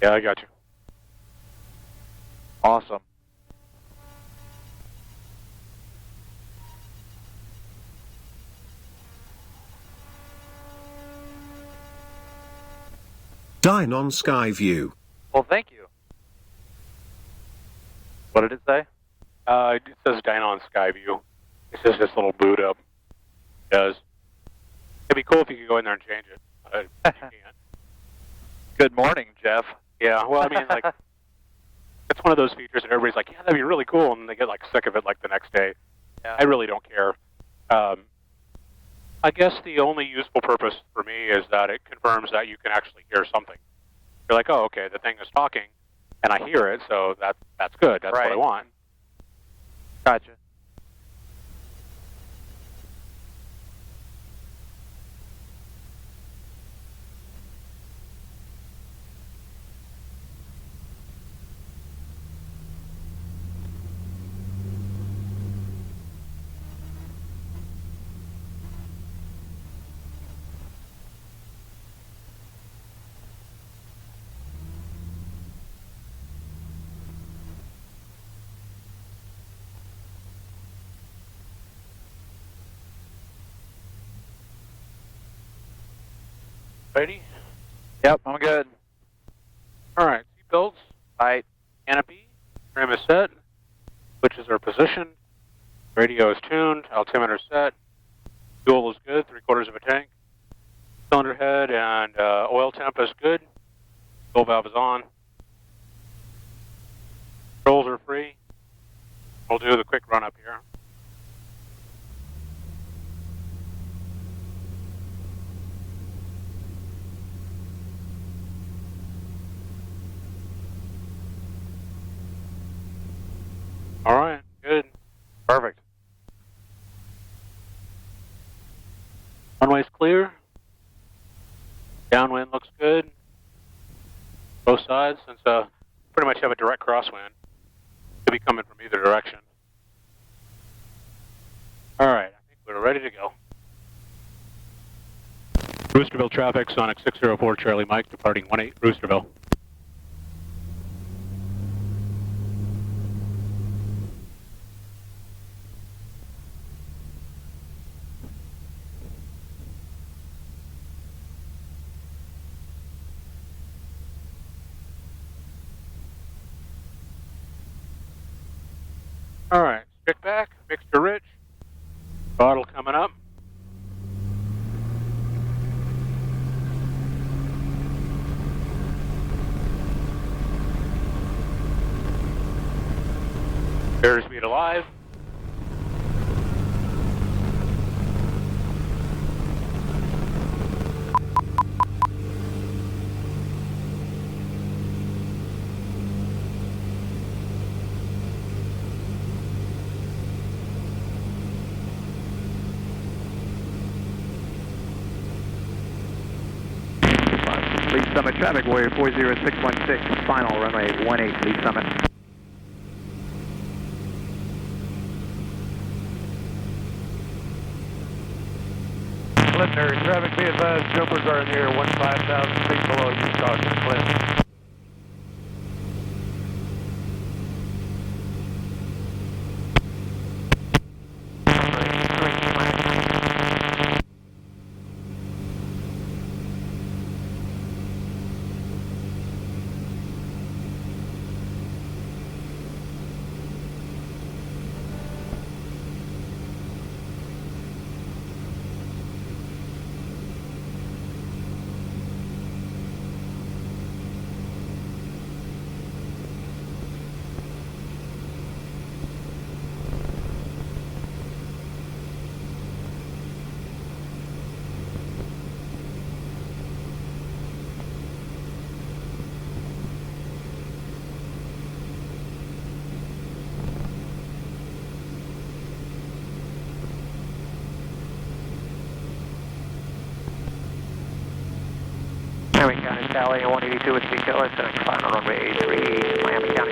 Yeah, I got you. Awesome. Dine on Skyview. Well, thank you. What did it say? It says Dine on Skyview. It says this little boot up. It does. It'd be cool if you could go in there and change it. You can't. Good morning, Jeff. Yeah, well, I mean, like, it's one of those features that everybody's like, yeah, that'd be really cool, and they get, like, sick of it, like, the next day. Yeah. I really don't care. I guess the only useful purpose for me is that it confirms that you can actually hear something. You're like, oh, okay, the thing is talking, and I hear it, so that's good. That's what I want. Gotcha. Ready? Yep, I'm good. All right, seatbelts, Right. canopy, trim is set, switches are positioned, radio is tuned, altimeter set, fuel is good, 3/4 of a tank, cylinder head and oil temp is good, fuel valve is on, controls are free. We'll do the quick run up here. All right, good. Perfect. Runway's clear. Downwind looks good. Both sides, since pretty much have a direct crosswind. Could be coming from either direction. All right, I think we're ready to go. Roosterville traffic, Sonic 604 Charlie Mike, departing 18 Roosterville. All right, stick back, mixture rich, throttle coming up. Airspeed alive. Lead Summit traffic, Warrior 40616, final runway 18, Lead Summit. Preliminary traffic, be advised, jumpers are in the air 15,000 feet below you, caution clear. Miami County, Sally 182 with Sea Killer, setting final runway 83, Miami County.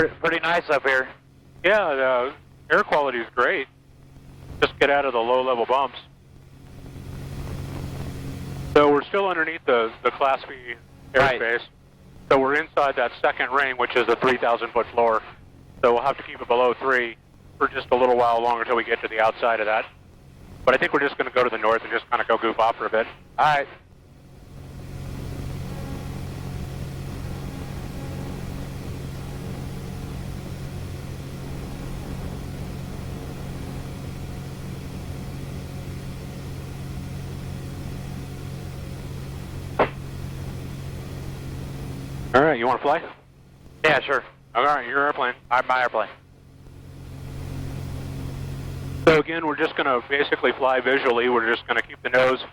Pretty nice up here. Yeah, the air quality is great. Just get out of the low-level bumps. So we're still underneath the Class B airspace. Right. So we're inside that second ring, which is a 3,000-foot floor. So we'll have to keep it below 3 for just a little while longer until we get to the outside of that. But I think we're just going to go to the north and just kind of go goof off for a bit. All right. All right, you want to fly? Yeah, sure. All right, your airplane. All right, my airplane. So again, we're just going to basically fly visually. We're just going to keep the nose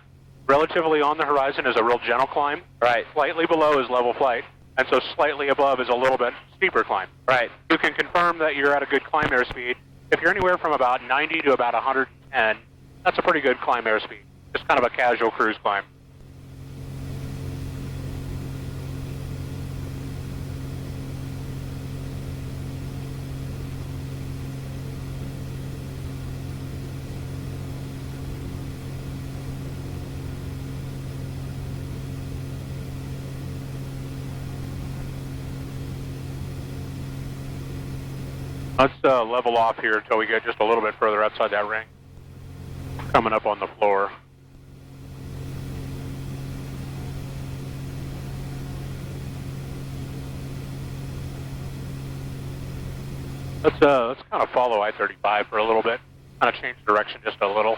relatively on the horizon as a real gentle climb. Right. Slightly below is level flight, and so slightly above is a little bit steeper climb. Right. You can confirm that you're at a good climb airspeed. If you're anywhere from about 90 to about 110, that's a pretty good climb airspeed. Just kind of a casual cruise climb. Let's level off here until we get just a little bit further outside that ring. Coming up on the floor. Let's kind of follow I-35 for a little bit. Kind of change direction just a little.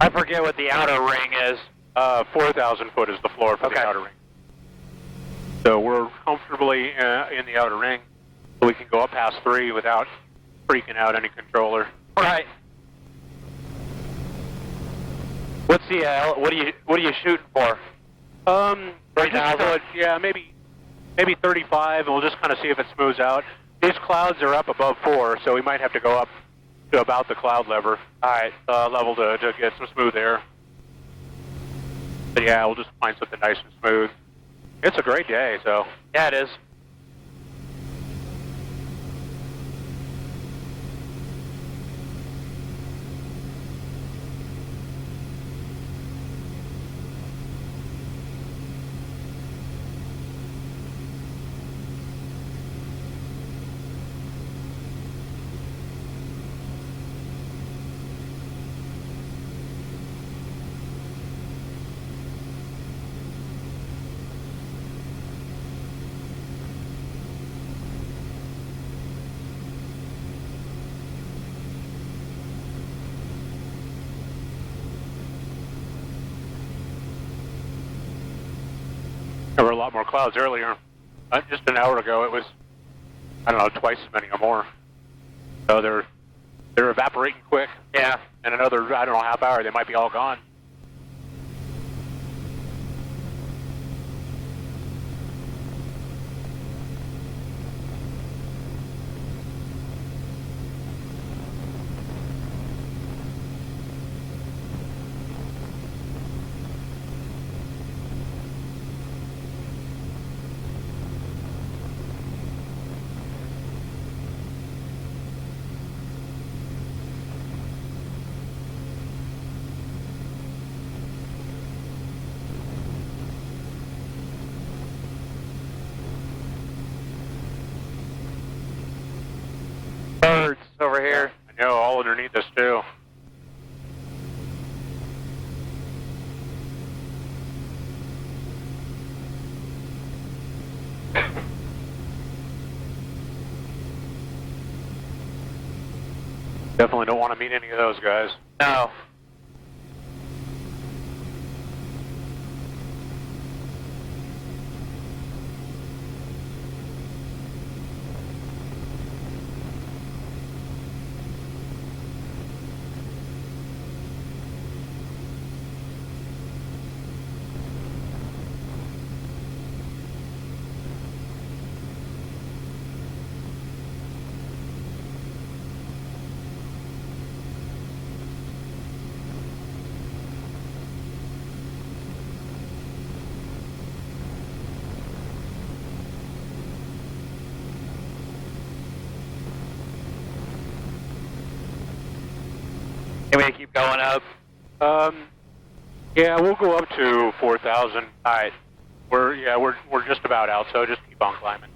I forget what the outer ring is. 4,000 foot is the floor for the outer ring. So we're comfortably in the outer ring, so we can go up past 3 without freaking out any controller. Right. What's the what are you shooting for? 3,000? Yeah, maybe 35, and we'll just kind of see if it smooths out. These clouds are up above 4, so we might have to go up to about the cloud level. All right. Level to get some smooth air. But yeah, we'll just find something nice and smooth. It's a great day, so. Yeah, it is. There were a lot more clouds earlier. Just an hour ago, it was, I don't know, twice as many or more. So they're evaporating quick. Yeah. In another, I don't know, half hour, they might be all gone. Birds over here. I know, all underneath us too. Definitely don't want to meet any of those guys. No. Can we keep going up? Yeah, we'll go up to 4,000. All right. We're just about out, so just keep on climbing.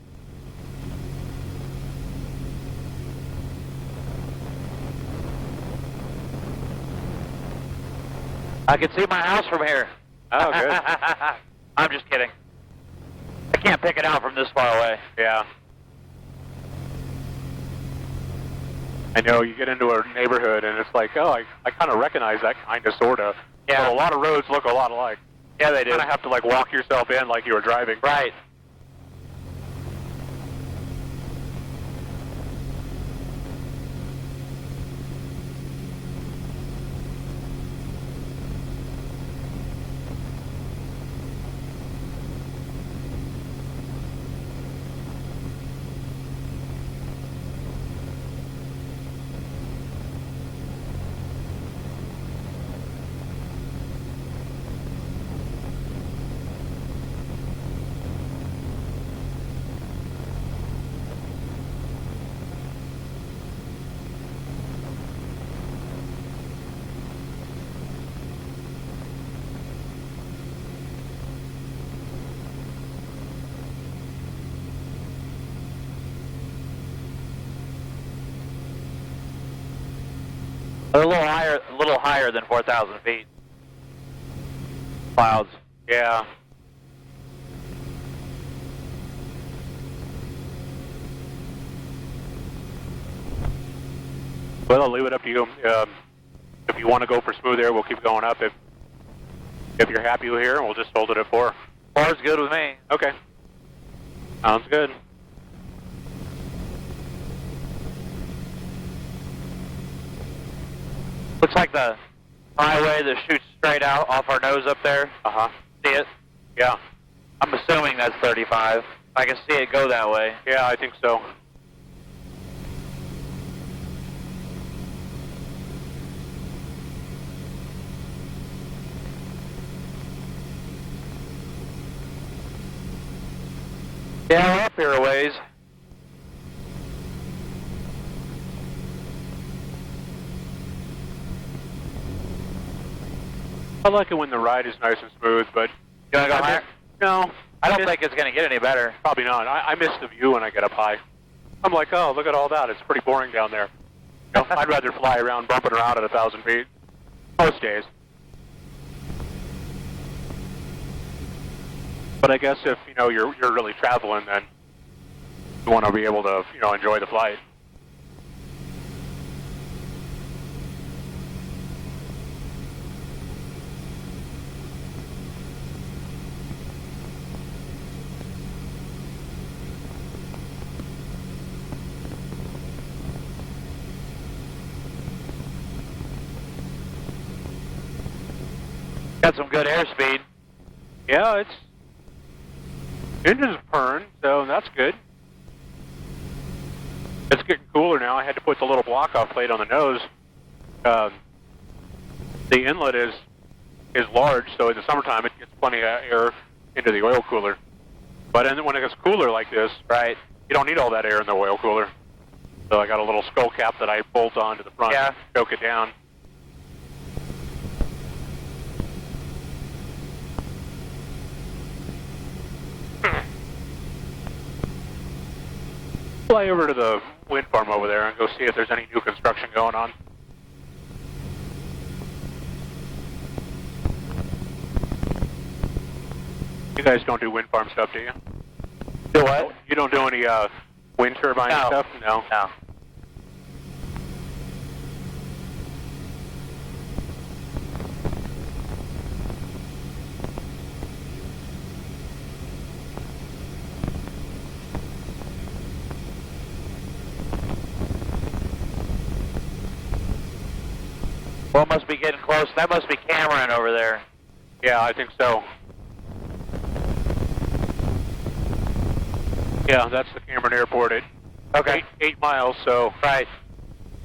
I can see my house from here. Oh, good. I'm just kidding. I can't pick it out from this far away. Yeah. I know, you get into a neighborhood and it's like, oh, I kind of recognize that kind of, sort of. Yeah. So a lot of roads look a lot alike. Yeah, they do. You kind of have to like walk yourself in like you were driving. Right. They're a little higher than 4,000 feet. Clouds. Yeah. Well, I'll leave it up to you. If you want to go for smooth air, we'll keep going up. If you're happy here, we'll just hold it at 4. 4 is good with me. Okay. Sounds good. Looks like the highway that shoots straight out off our nose up there. Uh-huh. See it? Yeah. I'm assuming that's 35. I can see it go that way. Yeah, I think so. Yeah, we're up here a ways. I like it when the ride is nice and smooth, but... You want to go higher? No. I don't think it's going to get any better. Probably not. I miss the view when I get up high. I'm like, oh, look at all that. It's pretty boring down there. You know, I'd rather fly around bumping around at 1,000 feet. Most days. But I guess if, you're really traveling, then you want to be able to, enjoy the flight. Got some good airspeed. Yeah, engine's purring, so that's good. It's getting cooler now. I had to put the little block-off plate on the nose. The inlet is large, so in the summertime it gets plenty of air into the oil cooler. But when it gets cooler like this, Right. you don't need all that air in the oil cooler. So I got a little skull cap that I bolt onto the front, Yeah. choke it down. Fly over to the wind farm over there and go see if there's any new construction going on. You guys don't do wind farm stuff, do you? Do what? You don't do any wind turbine No. stuff? No. No. Well, it must be getting close. That must be Cameron over there. Yeah, I think so. Yeah, that's the Cameron Airport. Okay. 8 miles, so. Right.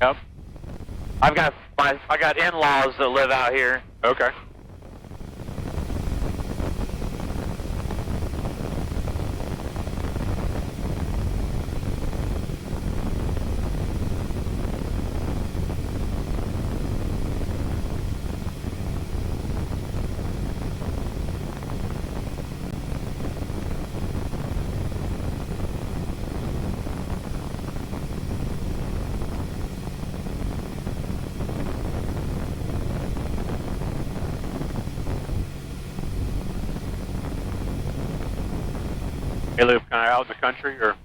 Yep. I got in-laws that live out here. Okay. They live kind of out in the country, or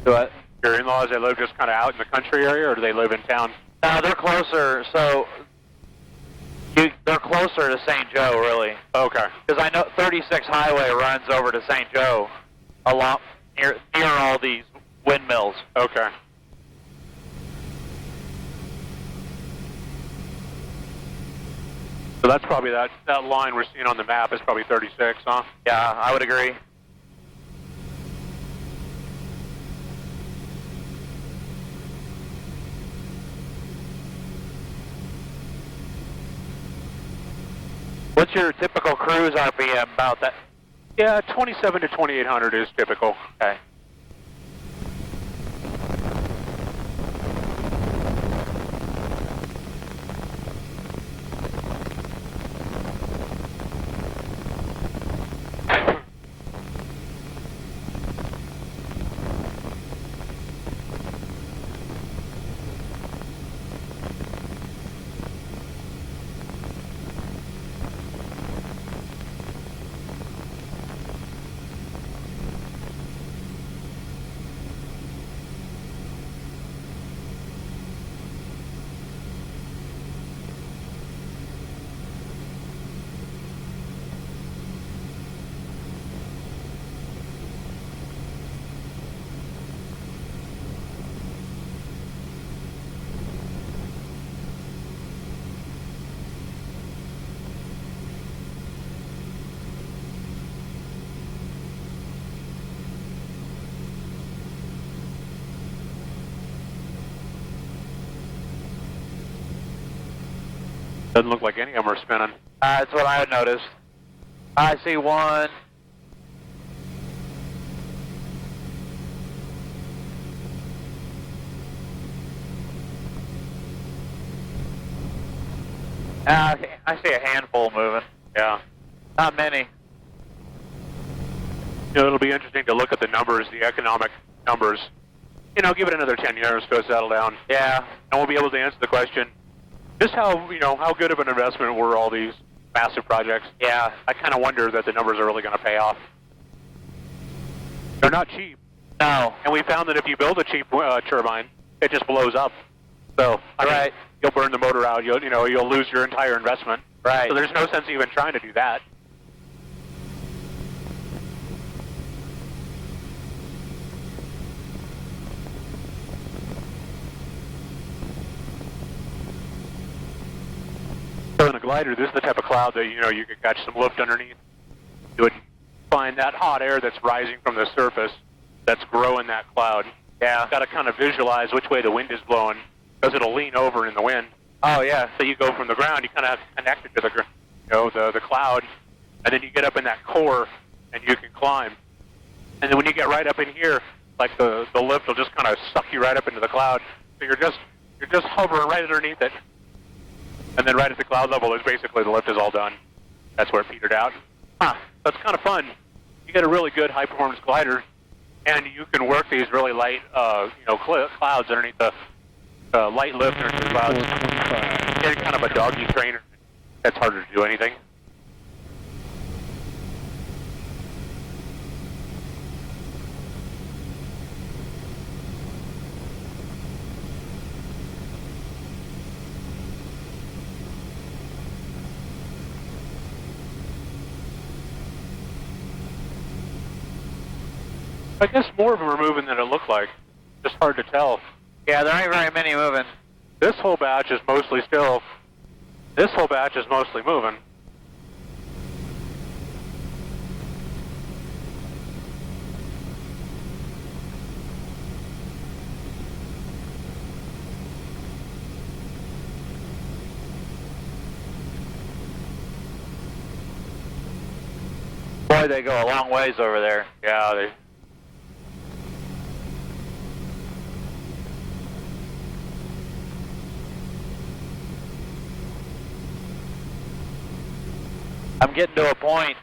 Do what? your in-laws, they live just kind of out in the country area, or do they live in town? No, they're closer, so they're closer to St. Joe, really. Okay. Because I know 36 Highway runs over to St. Joe, along near all these windmills. Okay. So that's probably that line we're seeing on the map is probably 36, huh? Yeah, I would agree. What's your typical cruise RPM about that? Yeah, 27 to 2800 is typical. Okay. Doesn't look like any of them are spinning. That's what I had noticed. I see one. I see a handful moving. Yeah. Not many. You know, it'll be interesting to look at the numbers, the economic numbers. You know, give it another 10 years to settle down. Yeah. And we'll be able to answer the question, just how, you know, how good of an investment were all these massive projects? Yeah. I kind of wonder that the numbers are really going to pay off. They're not cheap. No. And we found that if you build a cheap turbine, it just blows up. So, I mean, Right. you'll burn the motor out. You'll lose your entire investment. Right. So there's no sense even trying to do that. So in a glider, this is the type of cloud that, you know, you could catch some lift underneath. You would find that hot air that's rising from the surface that's growing that cloud. Yeah. Got to kind of visualize which way the wind is blowing, because it'll lean over in the wind. Oh, yeah. So you go from the ground, you kind of have to connect it to the cloud, and then you get up in that core, and you can climb. And then when you get right up in here, like the lift will just kind of suck you right up into the cloud. So you're just hovering right underneath it. And then right at the cloud level is basically the lift is all done. That's where it petered out. That's kind of fun. You get a really good high-performance glider, and you can work these really light, clouds underneath the light lift underneath the clouds. Get kind of a doggy trainer. That's harder to do anything. I guess more of them are moving than it looked like. Just hard to tell. Yeah, there ain't very many moving. This whole batch is mostly still. This whole batch is mostly moving. Boy, they go a long ways over there. Yeah, they. I'm getting to a point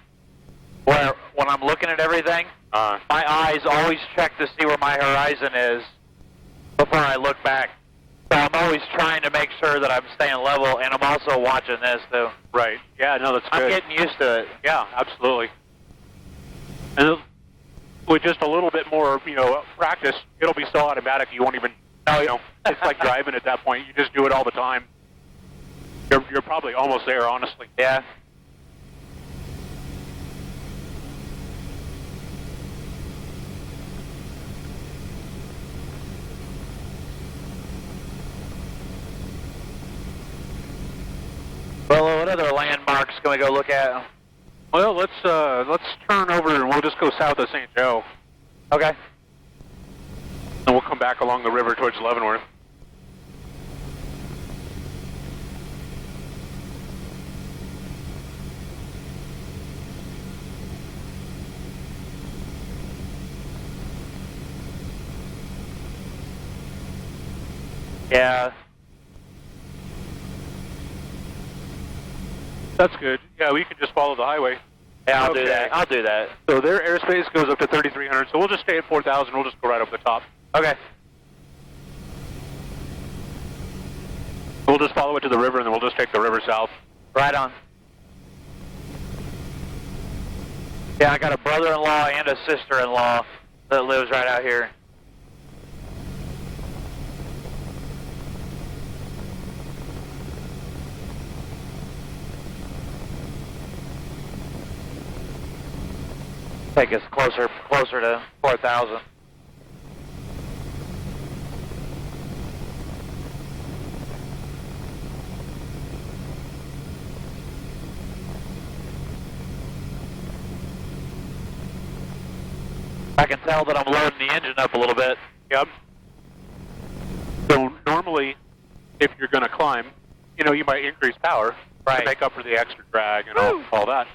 where when I'm looking at everything, my eyes always check to see where my horizon is before I look back. So I'm always trying to make sure that I'm staying level, and I'm also watching this, too. Right. Yeah, no, that's good. I'm getting used to it. Yeah, absolutely. And with just a little bit more, practice, it'll be so automatic you won't even, it's like driving at that point. You just do it all the time. You're probably almost there, honestly. Yeah. Well, what other landmarks can we go look at? Well, let's turn over and we'll just go south of St. Joe. Okay. And we'll come back along the river towards Leavenworth. Yeah. That's good. Yeah, we can just follow the highway. Yeah, I'll do that. I'll do that. So their airspace goes up to 3,300, so we'll just stay at 4,000. We'll just go right up the top. Okay. We'll just follow it to the river, and then we'll just take the river south. Right on. Yeah, I got a brother-in-law and a sister-in-law that lives right out here. Take us closer to 4,000. I can tell that I'm loading the engine up a little bit. Yep. So normally, if you're going to climb, you might increase power to make up for the extra drag and all that.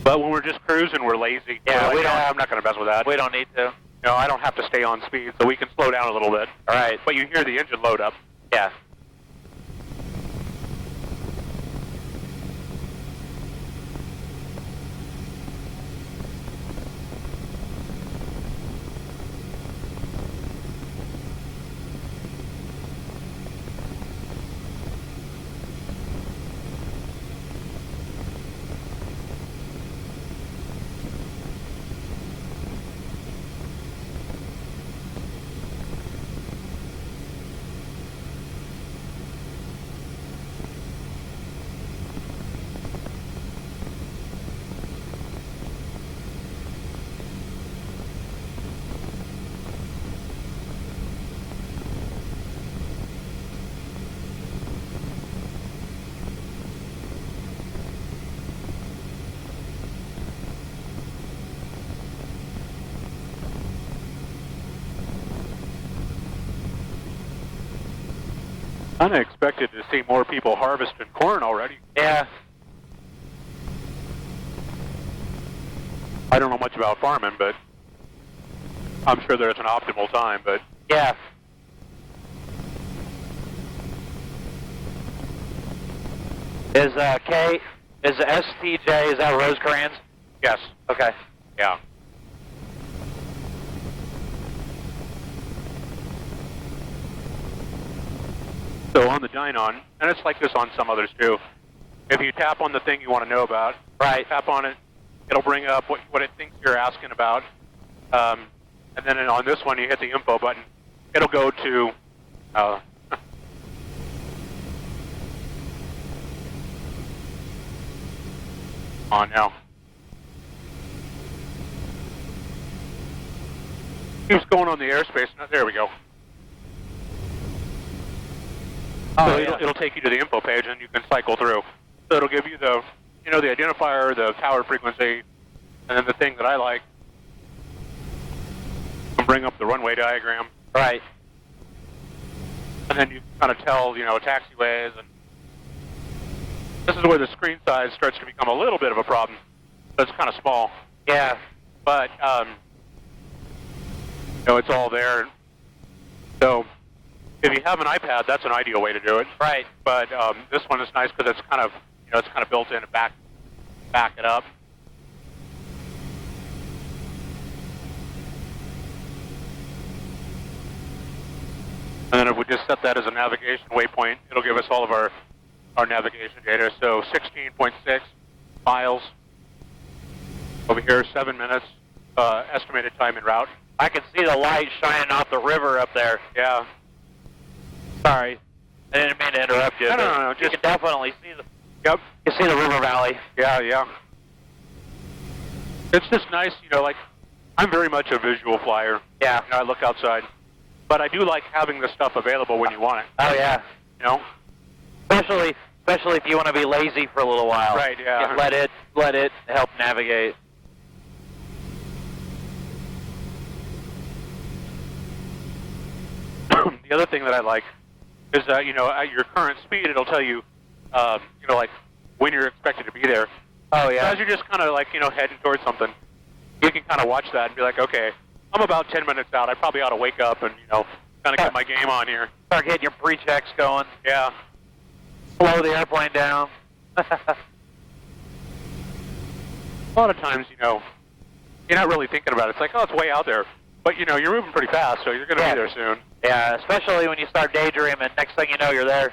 But when we're just cruising, we're lazy. Yeah, I'm not going to mess with that. We don't need to. No, I don't have to stay on speed, so we can slow down a little bit. All right. But you hear the engine load up. Yeah. I expected to see more people harvesting corn already. Yeah. I don't know much about farming, but I'm sure there's an optimal time, but... Yeah. Is the STJ, is that Rosecrans? Yes. Okay. Yeah. So on the Dynon, and it's like this on some others too, if you tap on the thing you want to know about, tap on it, it'll bring up what it thinks you're asking about. And then on this one, you hit the info button. It'll go to... on now. Keeps going on the airspace. There we go. Oh, so yeah. it'll take you to the info page, and you can cycle through. So it'll give you the identifier, the tower frequency, and then the thing that I like. And bring up the runway diagram. Right. And then you kind of tell, taxiways, and this is where the screen size starts to become a little bit of a problem. So it's kind of small. Yeah. But, it's all there. So if you have an iPad, that's an ideal way to do it. Right. But this one is nice because it's kind of, it's kind of built in to back it up. And then if we just set that as a navigation waypoint, it'll give us all of our navigation data. So 16.6 miles over here, 7 minutes. estimated time en route. I can see the light shining off the river up there. Yeah. Sorry, I didn't mean to interrupt you. No. You can definitely see the. Yep. You can see the river valley. Yeah. It's just nice, like, I'm very much a visual flyer. Yeah. I look outside. But I do like having the stuff available when you want it. Oh yeah. Especially if you want to be lazy for a little while. Right. Yeah. Let it help navigate. The other thing that I like is that, at your current speed, it'll tell you, like when you're expected to be there. Oh yeah. As you're just kind of like, heading towards something, you can kind of watch that and be like, okay, I'm about 10 minutes out. I probably ought to wake up and, kind of get my game on here. Start getting your pre-checks going. Yeah. Slow the airplane down. A lot of times, you're not really thinking about it. It's like, oh, it's way out there. But, you're moving pretty fast, so you're going to be there soon. Yeah, especially when you start daydreaming. Next thing you know, you're there.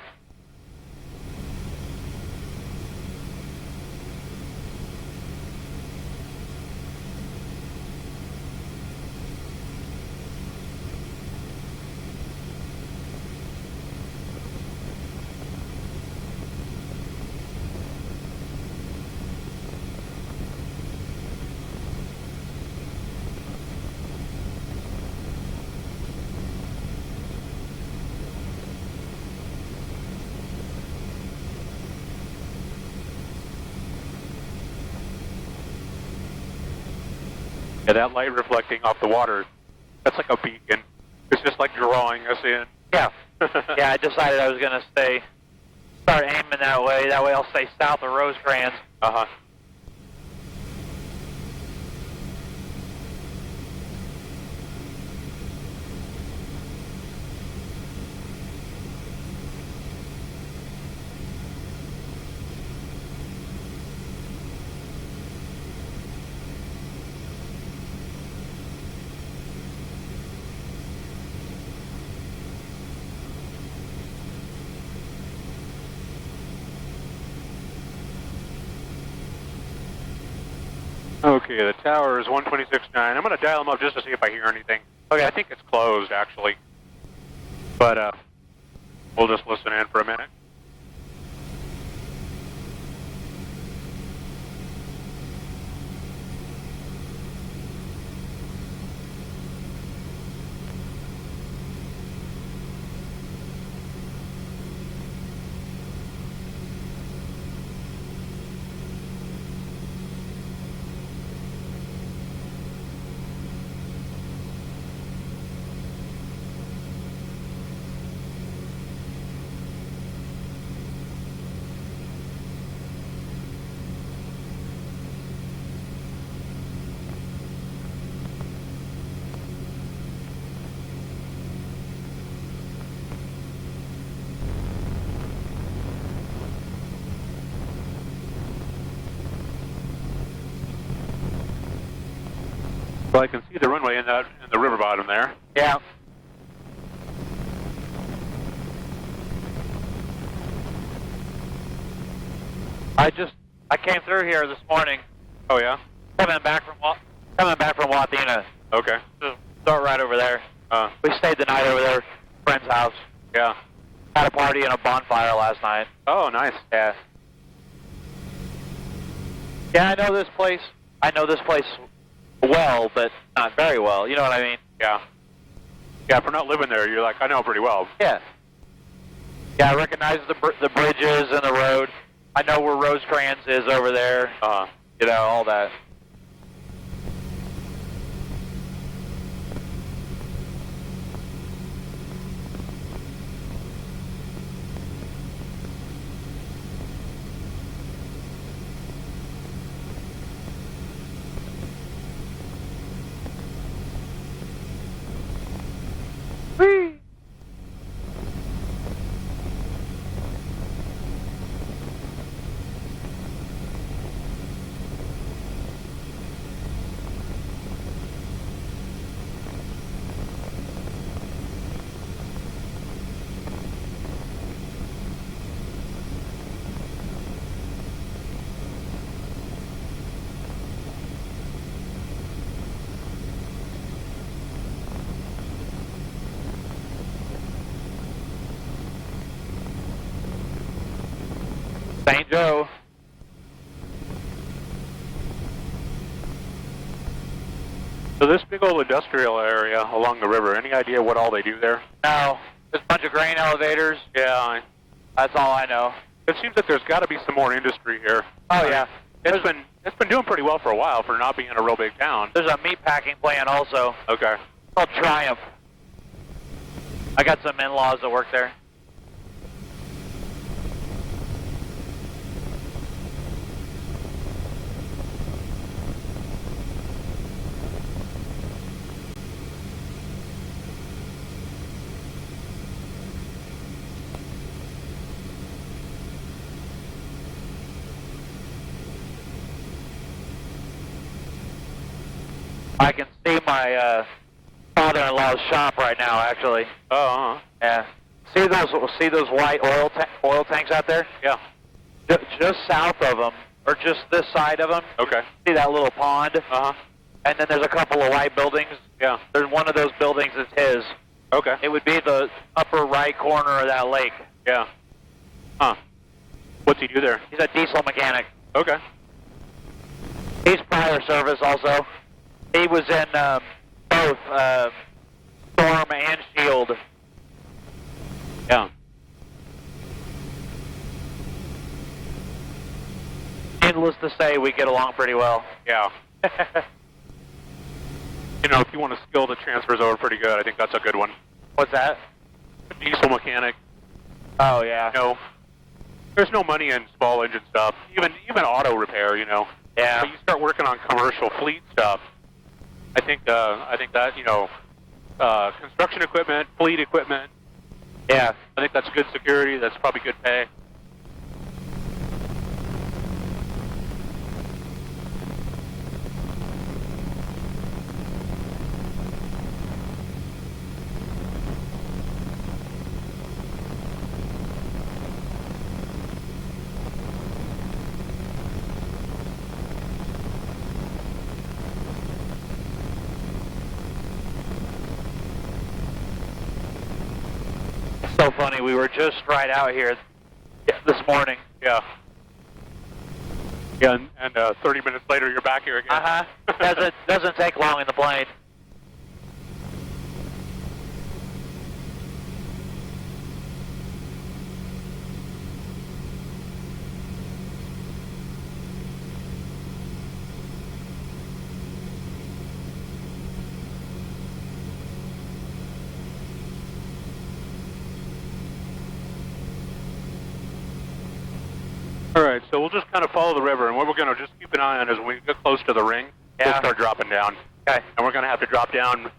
Yeah, that light reflecting off the water, that's like a beacon. It's just like drawing us in. Yeah. Yeah, I decided I was going to start aiming that way. That way I'll stay south of Rosecrans. Uh-huh. Okay, the tower is 126.9. I'm going to dial them up just to see if I hear anything. Okay, I think it's closed, actually. But we'll just listen in for a minute. Well, I can see the runway in the river bottom there. Yeah. I came through here this morning. Oh yeah. Coming back from Wathena. Okay. Just start right over there. We stayed the night over there, friend's house. Yeah. Had a party and a bonfire last night. Oh, nice. Yeah. Yeah, I know this place well, but not very well. You know what I mean? Yeah. Yeah, for not living there, you're like, I know pretty well. Yeah. Yeah, I recognize the bridges and the road. I know where Rosecrans is over there. You know, all that. St. Joe. So this big old industrial area along the river, any idea what all they do there? No, just a bunch of grain elevators. Yeah, That's all I know. it seems that there's got to be some more industry here. Oh, yeah. It's been doing pretty well for a while for not being a real big town. There's a meat packing plant also. Okay. It's called Triumph. I got some in-laws that work there. I can see my father-in-law's shop right now, actually. Oh, Yeah. See those white oil tanks out there? yeah. Just south of them, or just this side of them. Okay. See that little pond? Uh-huh. And then there's a couple of white buildings. Yeah. There's one of those buildings that's his. Okay. It would be the upper right corner of that lake. Yeah. Huh. What's he do there? He's a diesel mechanic. Okay. He's prior service also. He was in both Storm and Shield. Yeah. Needless to say, we get along pretty well. Yeah. You know, if you want a skill that transfers over pretty good, I think that's a good one. What's that? Diesel mechanic. Oh, yeah. You know, there's no money in small engine stuff. Even auto repair, you know. Yeah. But you start working on commercial fleet stuff. I think that, you know, construction equipment, fleet equipment. Yeah. I think that's good security. That's probably good pay. So funny. We were just right out here this morning. Yeah. Yeah, and 30 minutes later, you're back here again. Uh-huh. Doesn't take long in the plane. All right, so we'll just kind of follow the river, and what we're going to just keep an eye on is when we get close to the ring, we'll start dropping down. Okay. And we're going to have to drop down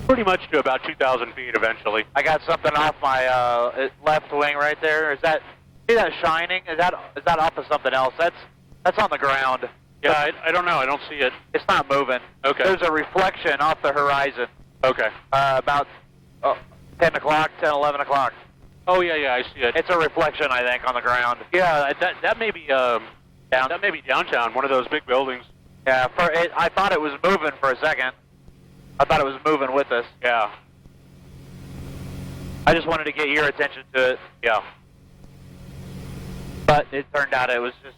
pretty much to about 2,000 feet eventually. I got something off my left wing right there. See that shining? Is that off of something else? That's on the ground. Yeah, I don't know. I don't see it. It's not moving. Okay. There's a reflection off the horizon. Okay. About 10 o'clock, 10, 11 o'clock. Oh, yeah, I see it. It's a reflection, I think, on the ground. Yeah, that may be that may be downtown, one of those big buildings. Yeah, I thought it was moving for a second. I thought it was moving with us. Yeah. I just wanted to get your attention to it. Yeah. But it turned out it was just...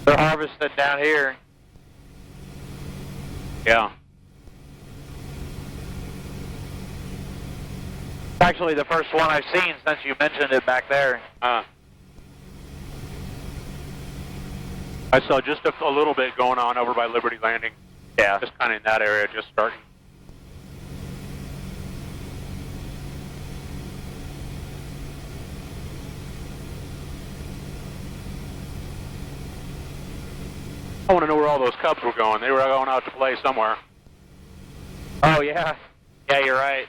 They're harvesting down here. Yeah. It's actually the first one I've seen since you mentioned it back there. I saw just a little bit going on over by Liberty Landing. Yeah. Just kind of in that area, just starting. I want to know where all those Cubs were going. They were going out to play somewhere. Oh, yeah. Yeah, you're right.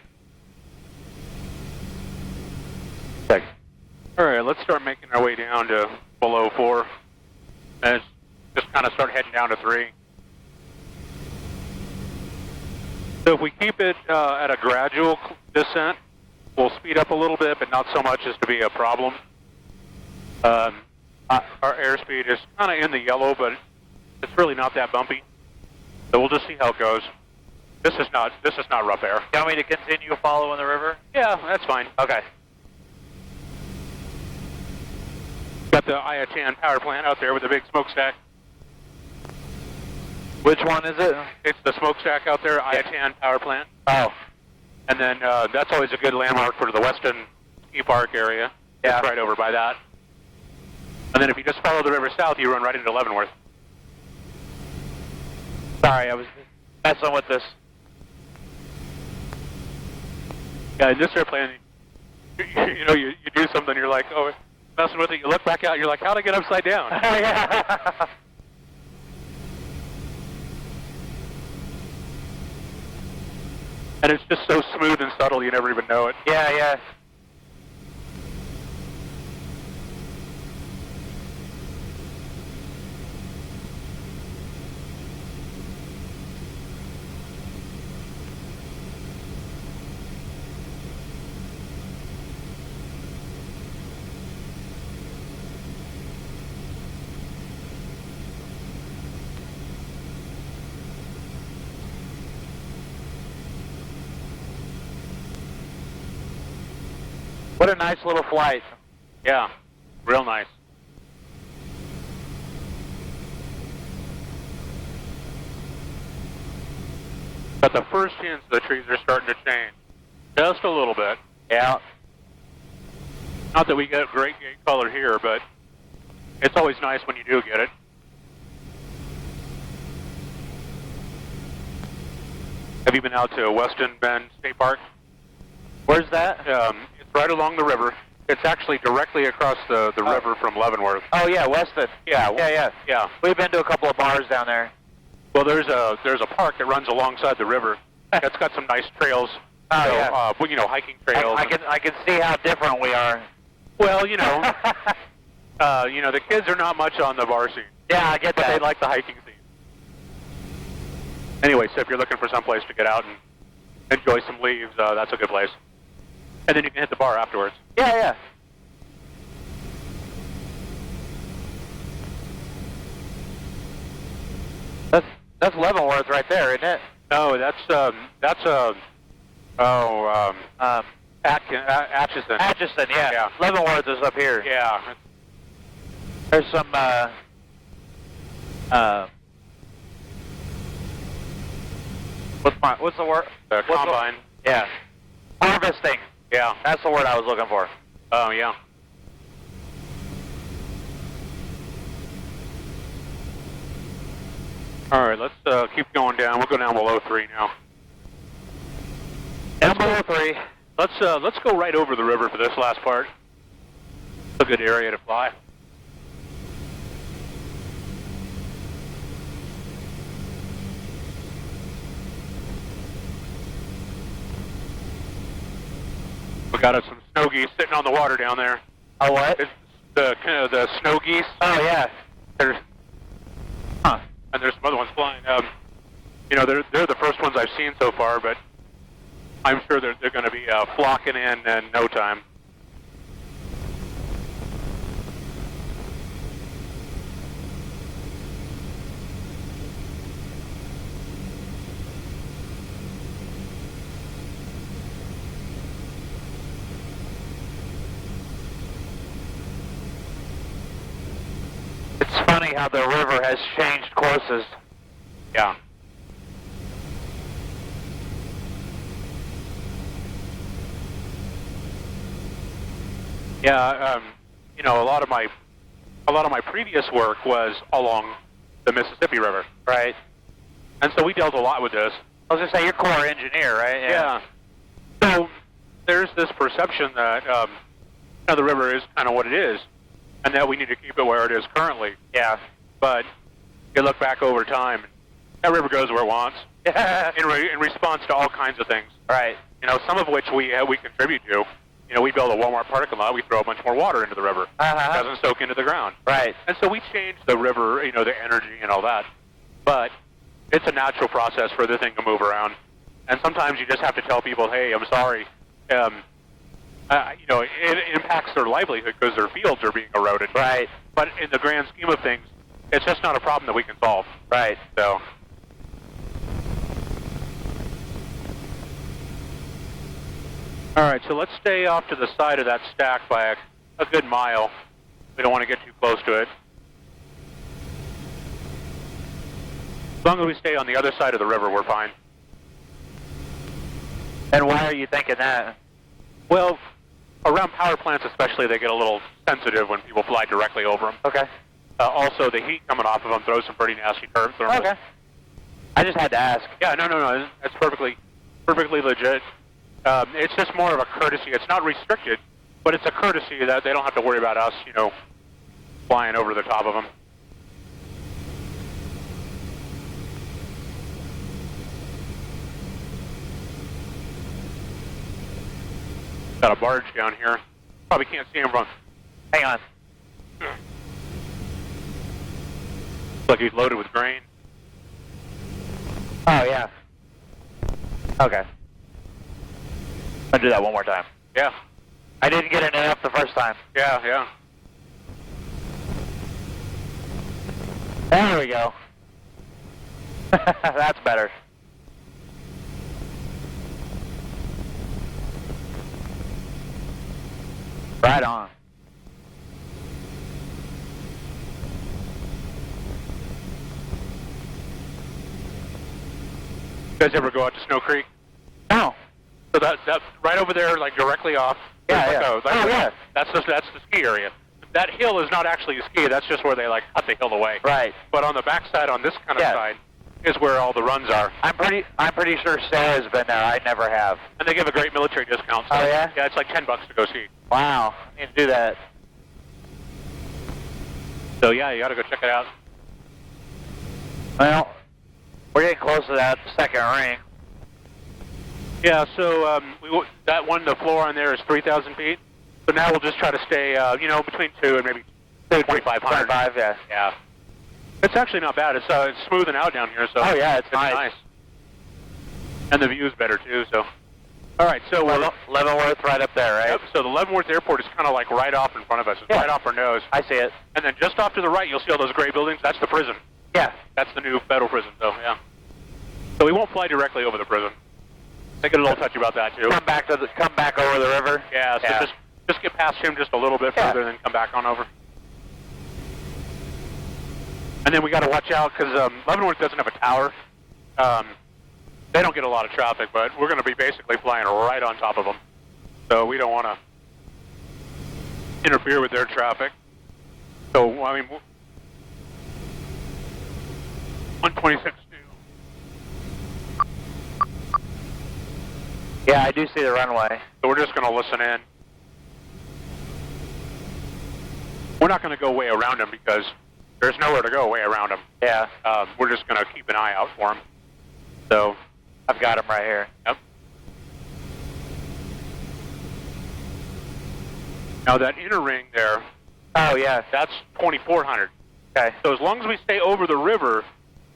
All right, let's start making our way down to below 4. And just kind of start heading down to 3. So if we keep it at a gradual descent, we'll speed up a little bit, but not so much as to be a problem. Our airspeed is kind of in the yellow, but it's really not that bumpy. So we'll just see how it goes. This is not rough air. You want me to continue following the river? Yeah, that's fine. Okay. Got the Iatan power plant out there with a big smokestack. Which one is it? It's the smokestack out there, Iatan power plant. Oh. And then that's always a good landmark for the Weston Ski Park area. Yeah. It's right over by that. And then if you just follow the river south, you run right into Leavenworth. Sorry, I was messing with this. Yeah, in this airplane, you do something, you're like, oh, messing with it. You look back out, you're like, how'd I get upside down? Yeah. And it's just so smooth and subtle, you never even know it. Yeah. What a nice little flight. Yeah, real nice. But the first hints of the trees are starting to change. Just a little bit. Yeah. Not that we get great gate color here, but it's always nice when you do get it. Have you been out to Weston Bend State Park? Where's that? It's right along the river. It's actually directly across the river from Leavenworth. Oh yeah, Weston. Yeah. We've been to a couple of bars down there. Well, there's a park that runs alongside the river. It's got some nice trails. Oh, yeah. Hiking trails. I can see how different we are. Well, the kids are not much on the bar scene. Yeah, I get But that. they like the hiking scene. Anyway, so if you're looking for some place to get out and enjoy some leaves, that's a good place. And then you can hit the bar afterwards. Yeah. That's Leavenworth right there, isn't it? No, Atchison. Atchison, yeah. Yeah. Leavenworth is up here. Yeah. There's some, what's the word? Combine. Yeah. Harvesting. Yeah. That's the word I was looking for. Oh, yeah. All right, let's keep going down. We'll go down below 3 now. Down below 3. Let's go right over the river for this last part. It's a good area to fly. We got us some snow geese sitting on the water down there. Oh, what? It's the snow geese. Oh, yeah. And there's some other ones flying. They're the first ones I've seen so far, but I'm sure they're going to be flocking in no time. It's funny how the river has changed courses. Yeah. Yeah, a lot of my previous work was along the Mississippi River. Right. And so we dealt a lot with this. I was going to say, you're core engineer, right? Yeah. So there's this perception that the river is kind of what it is, and that we need to keep it where it is currently. Yeah. But you look back over time, that river goes where it wants in response to all kinds of things. Right. Some of which we contribute to. We build a Walmart parking lot, we throw a bunch more water into the river. It doesn't soak into the ground. Right. And so we change the river, the energy and all that. But it's a natural process for the thing to move around. And sometimes you just have to tell people, hey, I'm sorry. It impacts their livelihood because their fields are being eroded. Right. but in the grand scheme of things, it's just not a problem that we can solve. Right. So. All right, so let's stay off to the side of that stack by a good mile. We don't want to get too close to it. As long as we stay on the other side of the river, we're fine. And why are you thinking that? Well, around power plants especially, they get a little sensitive when people fly directly over them. Okay. Also, the heat coming off of them throws some pretty nasty thermals. Okay. I just had to ask. Yeah, no. That's perfectly legit. It's just more of a courtesy. It's not restricted, but it's a courtesy that they don't have to worry about us, flying over the top of them. Got a barge down here. Probably can't see him from. Hang on. Looks like he's loaded with grain. Oh, yeah. Okay. I'll do that one more time. Yeah. I didn't get it enough the first time. Yeah. There we go. That's better. Right on. You guys ever go out to Snow Creek? No. So that's right over there, like directly off. Yeah, yeah. That's the ski area. That hill is not actually a ski. That's just where they cut the hill away. Right. But on the backside, on this kind of side, is where all the runs are. I'm pretty sure Sarah's been there. I never have. And they give a great military discount. So Oh, yeah? Yeah, it's like $10 to go ski. Wow. I need to do that. So yeah, you got to go check it out. Well, we're getting close to that second ring. Yeah. So the floor on there is 3,000 feet. So now we'll just try to stay, between 2 and maybe 2,500. 25, yeah. Yeah. It's actually not bad. It's smoothing out down here, so Oh, yeah, it's nice. And the view's better too. So, all right. So Leavenworth right up there, right? Yep. So the Leavenworth Airport is kind of like right off in front of us. It's right off our nose. I see it. And then just off to the right, you'll see all those gray buildings. That's the prison. Yeah. That's the new federal prison. So yeah. So we won't fly directly over the prison. They get a little touchy about that too. Come back over the river. Yeah. So just get past him just a little bit further, and then come back on over. And then we got to watch out because Leavenworth doesn't have a tower. They don't get a lot of traffic, but we're going to be basically flying right on top of them. So we don't want to interfere with their traffic. So, 126.2. Yeah, I do see the runway. So we're just going to listen in. We're not going to go way around them because there's nowhere to go way around them. Yeah. We're just going to keep an eye out for them. So I've got him right here. Yep. Now that inner ring there, Oh, yeah. that's 2,400. Okay. So as long as we stay over the river,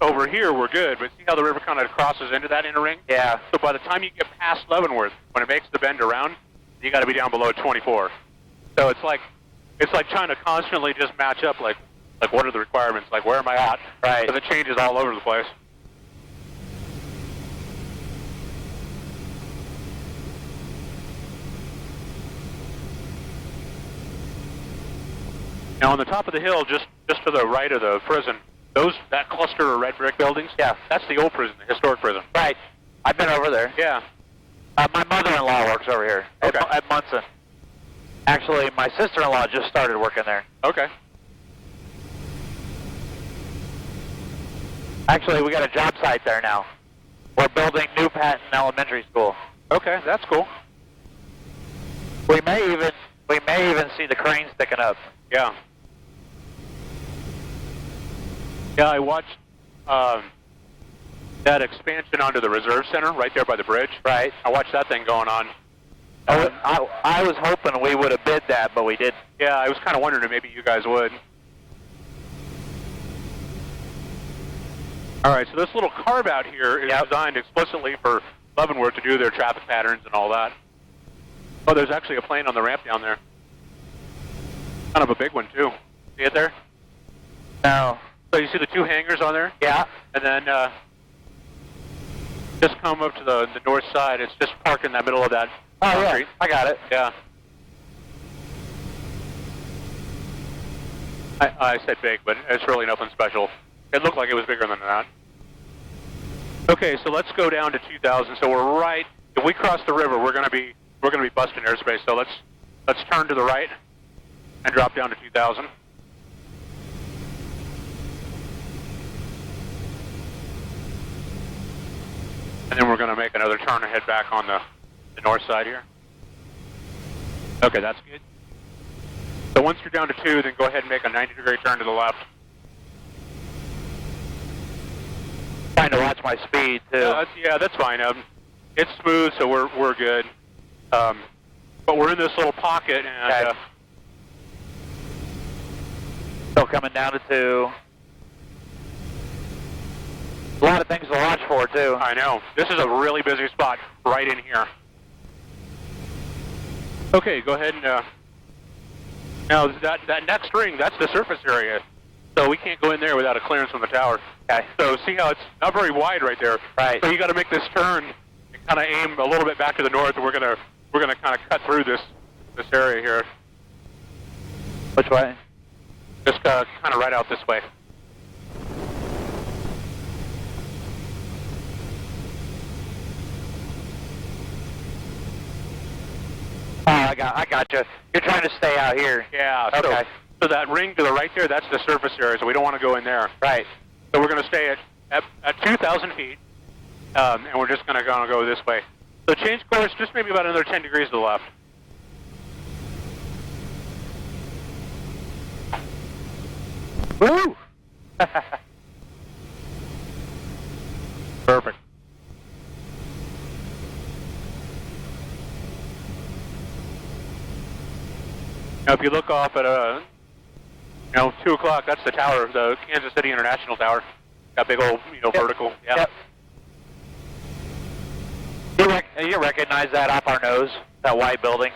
over here, we're good. But see how the river kind of crosses into that inner ring? Yeah. So by the time you get past Leavenworth, when it makes the bend around, you got to be down below 24. So it's like trying to constantly just match up, like what are the requirements? Like, where am I at? Right. Because it changes all over the place. Now, on the top of the hill, just to the right of the prison, that cluster of red brick buildings, that's the old prison, the historic prison. Right. I've been over there. Yeah. My mother-in-law works over here at Munson. Actually, my sister-in-law just started working there. Okay. Actually, we got a job site there now. We're building New Patton Elementary School. Okay, that's cool. We may even see the crane sticking up. Yeah. Yeah, I watched that expansion onto the reserve center right there by the bridge. Right. I watched that thing going on. I was hoping we would have bid that, but we didn't. Yeah, I was kind of wondering if maybe you guys would. All right, so this little carve-out here is designed explicitly for Leavenworth to do their traffic patterns and all that. Oh, there's actually a plane on the ramp down there. Kind of a big one, too. See it there? No. So you see the two hangars on there? Yeah. And then just come up to the north side. It's just parked in the middle of that street. I got it. Yeah. I said big, but it's really nothing special. It looked like it was bigger than that. Okay, so let's go down to 2,000. So we're right. If we cross the river, we're gonna be busting airspace. So let's turn to the right and drop down to 2,000. And then we're going to make another turn and head back on the north side here. Okay, that's good. So once you're down to 2, then go ahead and make a 90-degree turn to the left. Trying to watch my speed too. Yeah, that's fine. It's smooth, so we're good. But we're in this little pocket, and still coming down to 2. A lot of things to watch for too. I know. This is a really busy spot right in here. Okay, go ahead and now that next ring, that's the surface area. So we can't go in there without a clearance from the tower. Okay. So see how it's not very wide right there. Right. So you got to make this turn and kind of aim a little bit back to the north, and we're gonna kind of cut through this area here. Which way? Just kind of right out this way. Oh, I got you. You're trying to stay out here. Yeah. Okay. So that ring to the right there, that's the surface area, so we don't want to go in there. Right. So we're going to stay at 2,000 feet, and we're just going to go this way. So change course just maybe about another 10 degrees to the left. Woo! Perfect. Now, if you look off at 2 o'clock, that's the tower, the Kansas City International Tower. Got big old, vertical. Yeah. Yep. You recognize that off our nose, that white building?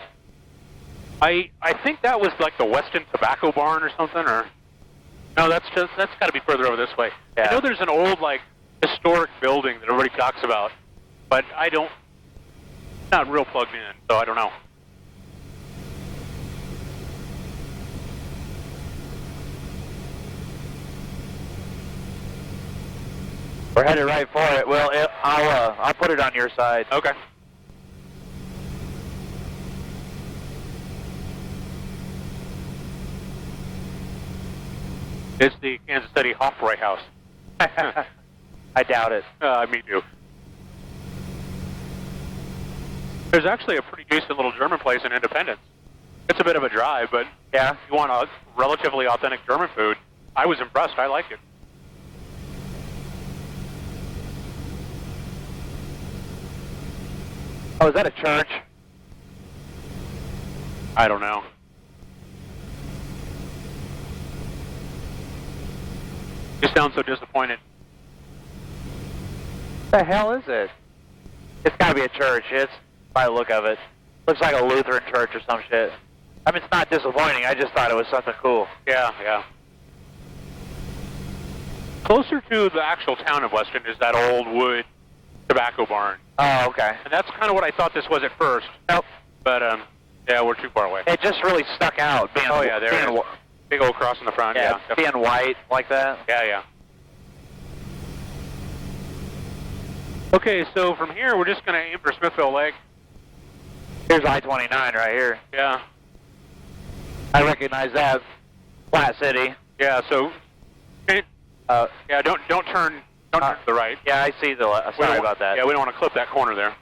I think that was like the Weston Tobacco Barn or something, or no, that's got to be further over this way. Yeah. I know there's an old historic building that everybody talks about, but not real plugged in, so I don't know. We're headed right for it. Well, I'll put it on your side. Okay. It's the Kansas City Hofbräu House. I doubt it. Me too. There's actually a pretty decent little German place in Independence. It's a bit of a drive, but Yeah. if you want a relatively authentic German food, I was impressed. I like it. Oh, is that a church? I don't know. You sound so disappointed. What the hell is it? It's got to be a church. It's by the look of it. Looks like a Lutheran church or some shit. I mean, it's not disappointing. I just thought it was something cool. Yeah. Closer to the actual town of Weston is that old wood tobacco barn. Oh, okay. And that's kind of what I thought this was at first. Nope. But, yeah, we're too far away. It just really stuck out. Being, Oh, yeah, there it being, is. Big old cross in the front. Yeah, Yeah, being white like that. Yeah. Okay, so from here, we're just going to aim for Smithville Lake. Here's I-29 right here. Yeah. I recognize that. Flat City. Yeah, so, yeah, don't turn to the right. Yeah, I see the. Sorry about that. Yeah, we don't want to clip that corner there.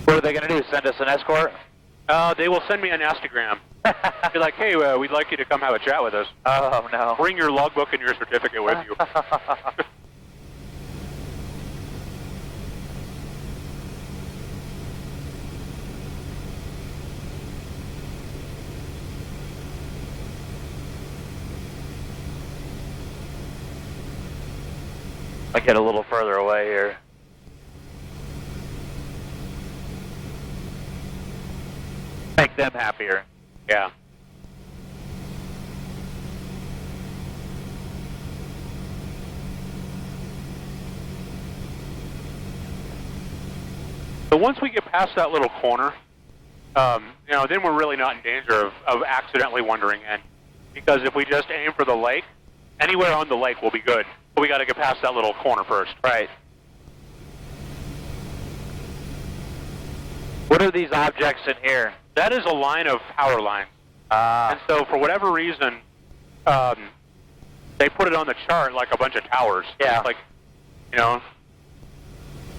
What are they going to do? Send us an escort? They will send me an Instagram. Be like, hey, we'd like you to come have a chat with us. Oh, no. Bring your logbook and your certificate with you. I get a little further away here. Make them happier. Yeah. So once we get past that little corner, then we're really not in danger of accidentally wandering in. Because if we just aim for the lake, anywhere on the lake will be good. But we got to get past that little corner first. Right. What are these objects in here? That is a line of power lines. And so for whatever reason, they put it on the chart like a bunch of towers. Yeah. It's like,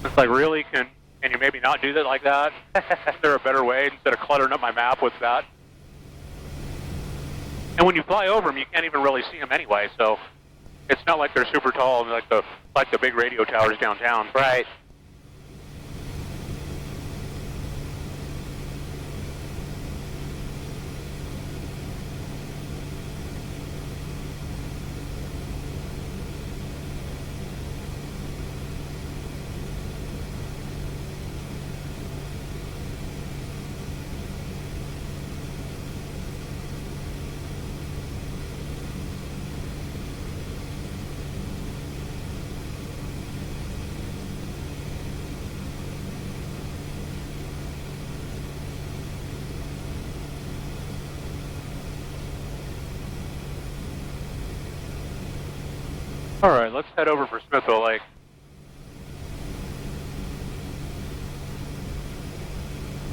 it's like, really, can you maybe not do that like that? Is there a better way instead of cluttering up my map with that? And when you fly over them, you can't even really see them anyway, so it's not like they're super tall and like the big radio towers downtown. Right. All right, let's head over for Smithville Lake.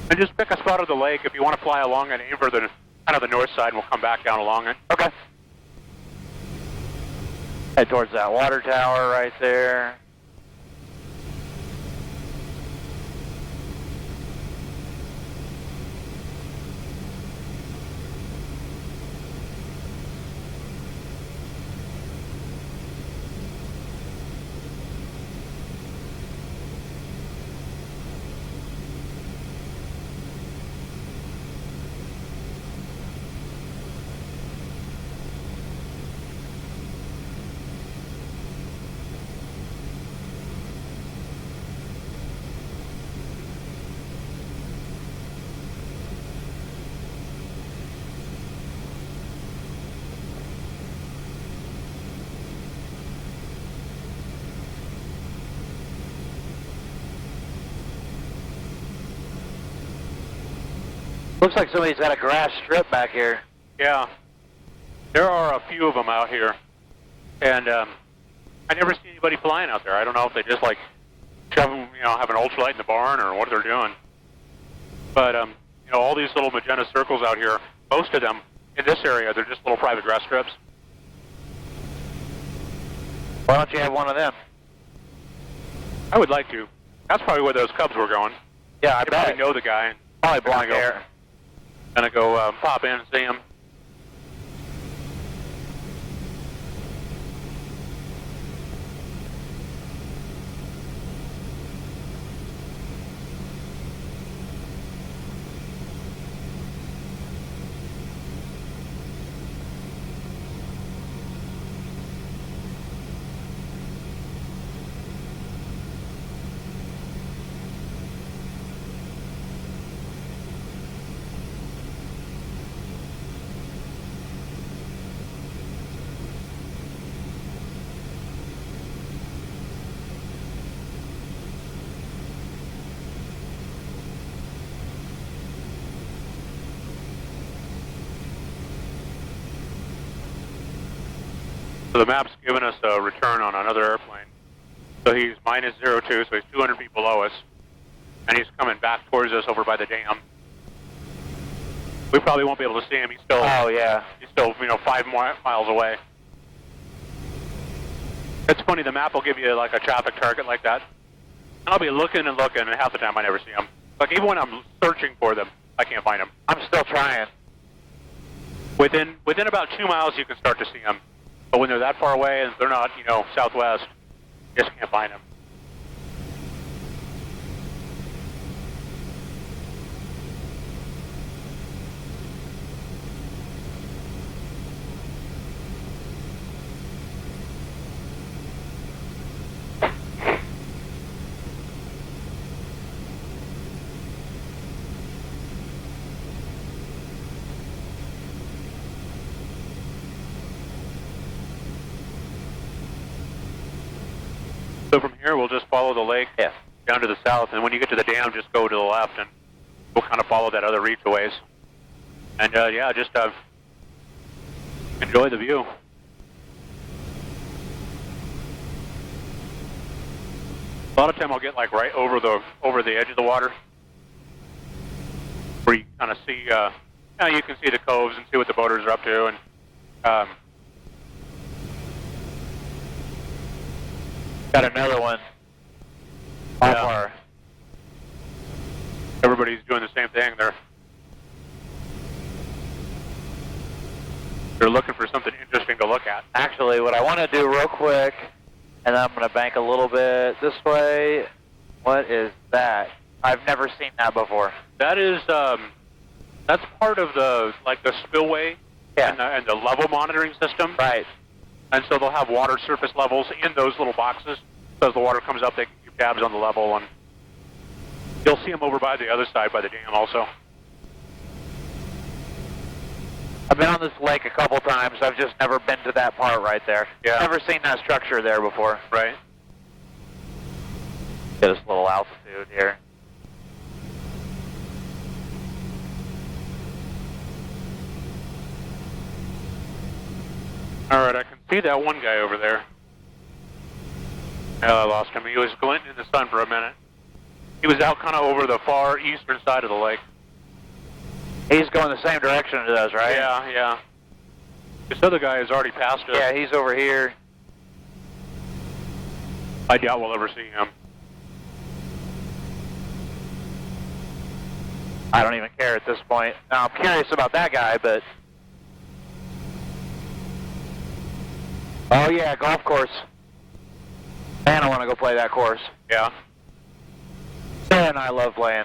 And just pick a spot of the lake if you want to fly along and aim for the kind of the north side, and we'll come back down along it. Okay. Head towards that water tower right there. Looks like somebody's got a grass strip back here. Yeah. There are a few of them out here. And I never see anybody flying out there. I don't know if they just like shove them, have an ultralight in the barn or what they're doing. But, all these little magenta circles out here, most of them in this area, they're just little private grass strips. Why don't you have one of them? I would like to. That's probably where those Cubs were going. Yeah, I They bet. probably know the guy. Probably blonde hair. Gonna go pop in and see him. So the map's given us a return on another airplane. So he's minus 02, so he's 200 feet below us. And he's coming back towards us over by the dam. We probably won't be able to see him. He's still, he's still 5 miles away. It's funny, the map will give you like a traffic target like that. And I'll be looking and looking, and half the time I never see them. Like even when I'm searching for them, I can't find them. I'm still trying. Within about 2 miles, you can start to see them. But when they're that far away and they're not, southwest, you just can't find them. So from here, we'll just follow the lake down to the south, and when you get to the dam, just go to the left, and we'll kind of follow that other reach a ways. And yeah, just enjoy the view. A lot of time I'll get like right over the edge of the water, where you kind of see, you can see the coves and see what the boaters are up to, and got another one. Far. Everybody's doing the same thing. They're looking for something interesting to look at. Actually, what I want to do real quick, and then I'm going to bank a little bit this way. What is that? I've never seen that before. That is, that's part of the spillway and the level monitoring system. Right. And so they'll have water surface levels in those little boxes. So as the water comes up, they can keep tabs on the level, and you'll see them over by the other side by the dam also. I've been on this lake a couple times. I've just never been to that part right there. Yeah. Never seen that structure there before. Right. Get us a little altitude here. All right, I can see that one guy over there. I lost him. He was glinting in the sun for a minute. He was out kind of over the far eastern side of the lake. He's going the same direction as us, right? Yeah. This other guy has already passed us. Yeah, he's over here. I doubt we'll ever see him. I don't even care at this point. Now, I'm curious about that guy, but... Oh, yeah, golf course. Man, I want to go play that course. Yeah. Man, I love playing.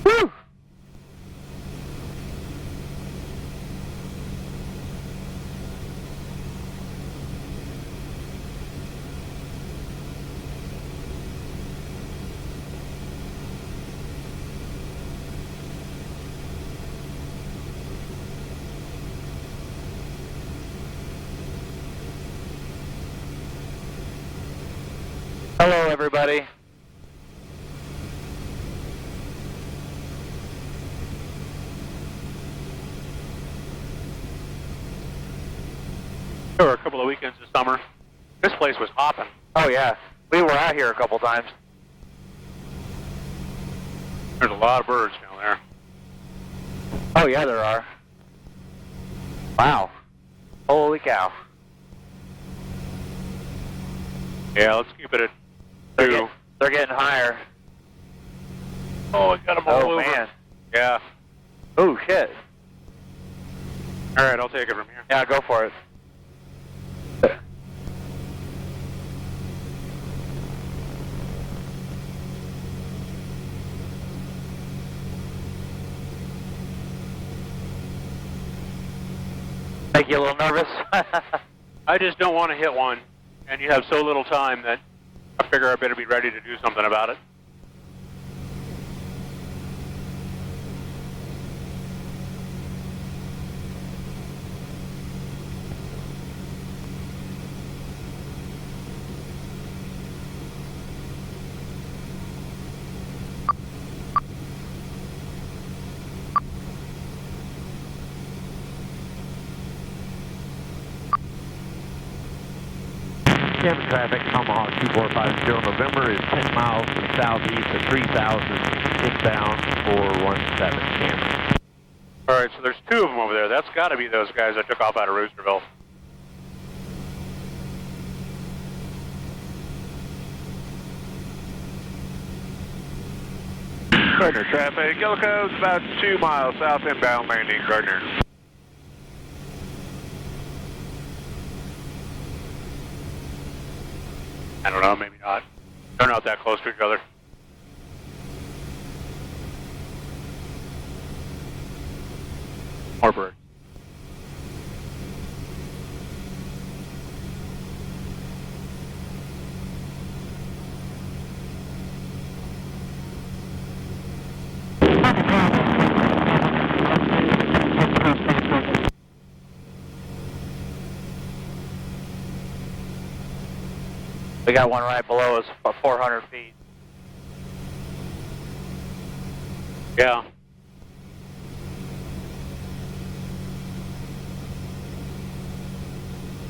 Woo! Hello, everybody. There were a couple of weekends this summer. This place was hopping. Oh, yeah. We were out here a couple times. There's a lot of birds down there. Oh, yeah, there are. Wow. Holy cow. Yeah, let's keep it at 2. They're getting higher. Oh, I got them all over. Oh, man. Yeah. Oh, shit. All right, I'll take it from here. Yeah, go for it. Make you a little nervous? I just don't want to hit one, and you have so little time that I figure I better be ready to do something about it. Camera traffic, Tomahawk 2450 November is 10 miles to the southeast of 3000, inbound 417 camera. All right, so there's 2 of them over there. That's got to be those guys that took off out of Roosterville. Gardner traffic, Yellow Cove's about 2 miles south inbound landing, Gardner. I don't know, maybe not. They're not that close to each other. More birds. We got one right below us, about 400 feet. Yeah.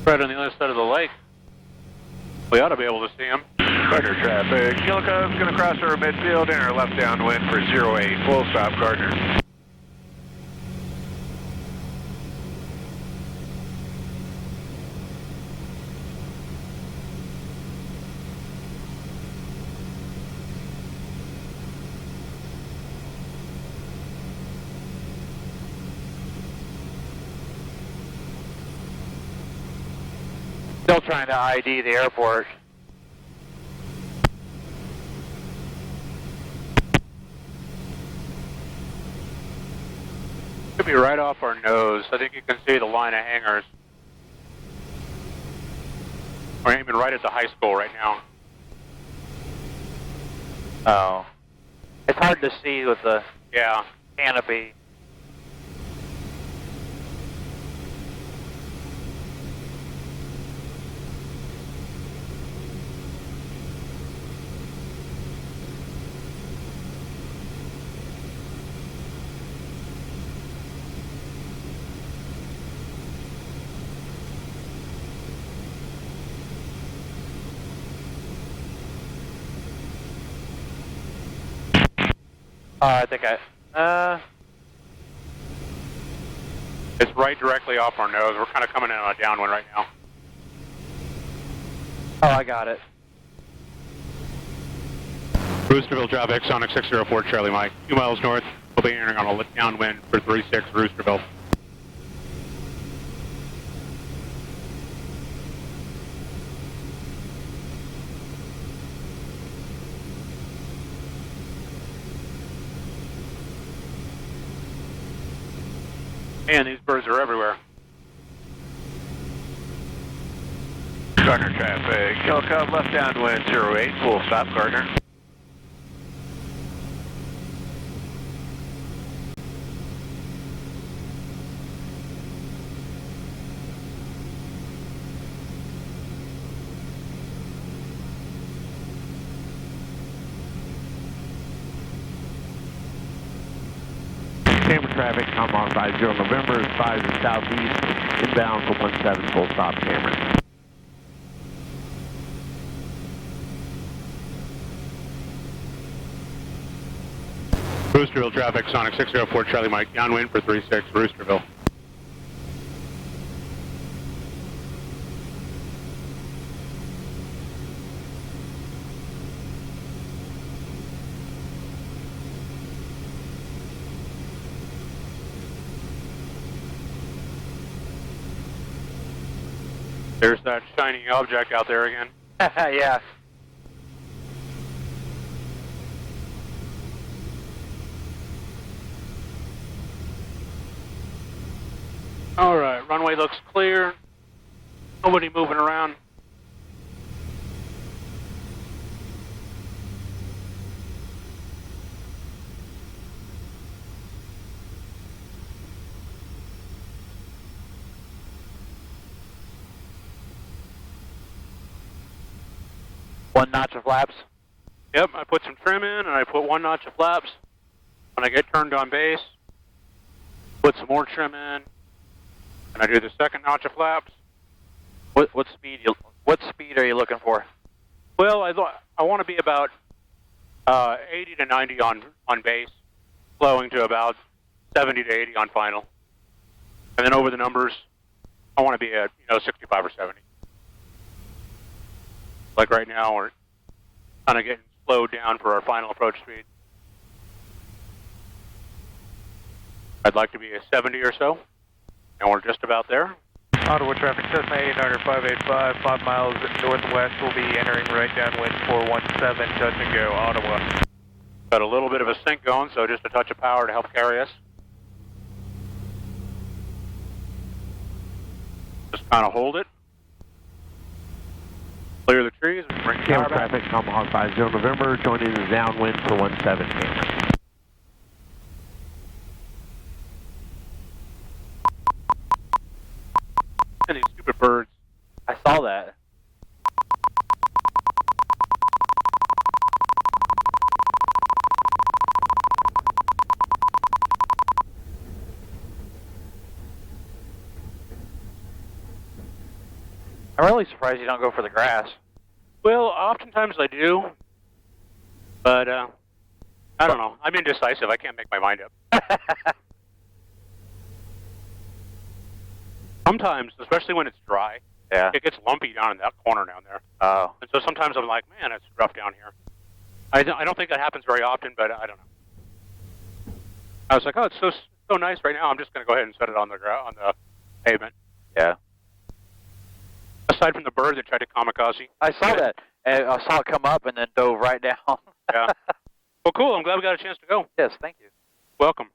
Right on the other side of the lake. We ought to be able to see him. Gardner traffic. Keelco's going to cross our midfield, enter left downwind for 08. Full stop, Gardner. Still trying to ID the airport. Should be right off our nose. I think you can see the line of hangars. We're aiming right at the high school right now. Oh. It's hard to see with the Yeah. canopy. I think It's right directly off our nose. We're kind of coming in on a downwind right now. oh, I got it. Roosterville, job Exonic 604 Charlie Mike. 2 miles north. We'll be entering on a downwind for 36 Roosterville. Man, these birds are everywhere. Gardner traffic. Keelco left downwind 08. Full stop, Gardner. Camera traffic, Tomahawk 50 November, 5 to southeast, inbound for 17, full stop, Cameron. Roosterville traffic, Sonic 604 Charlie Mike, downwind for 36 Roosterville. There's that shiny object out there again. Yeah. All right, runway looks clear. Nobody moving around. One notch of flaps. Yep, I put some trim in and I put 1 notch of flaps. When I get turned on base, put some more trim in, and I do the 2nd notch of flaps. What speed are you looking for? Well, I want to be about 80 to 90 on base, flowing to about 70 to 80 on final. And then over the numbers, I want to be at 65 or 70. Like right now, we're kind of getting slowed down for our final approach speed. I'd like to be a 70 or so, and we're just about there. Ottawa traffic, Cessna 800 585, 5 miles northwest. We'll be entering right downwind 417, touch and go, Ottawa. Got a little bit of a sink going, so just a touch of power to help carry us. Just kind of hold it. Clear the trees and bring Camera power back. traffic, Tomahawk 50 November, joining the downwind for 17, Cameron. And these stupid birds. I saw that. I'm really surprised you don't go for the grass. Well, oftentimes I do, but I don't know. I'm indecisive. I can't make my mind up. Sometimes, especially when it's dry, Yeah. it gets lumpy down in that corner down there. Oh. And so sometimes I'm like, man, it's rough down here. I don't think that happens very often, but I don't know. I was like, oh, it's so nice right now. I'm just going to go ahead and set it on the pavement. Yeah. Aside from the bird that tried to kamikaze. I saw that. And I saw it come up and then dove right down. Yeah. Well, cool. I'm glad we got a chance to go. Yes, thank you. Welcome.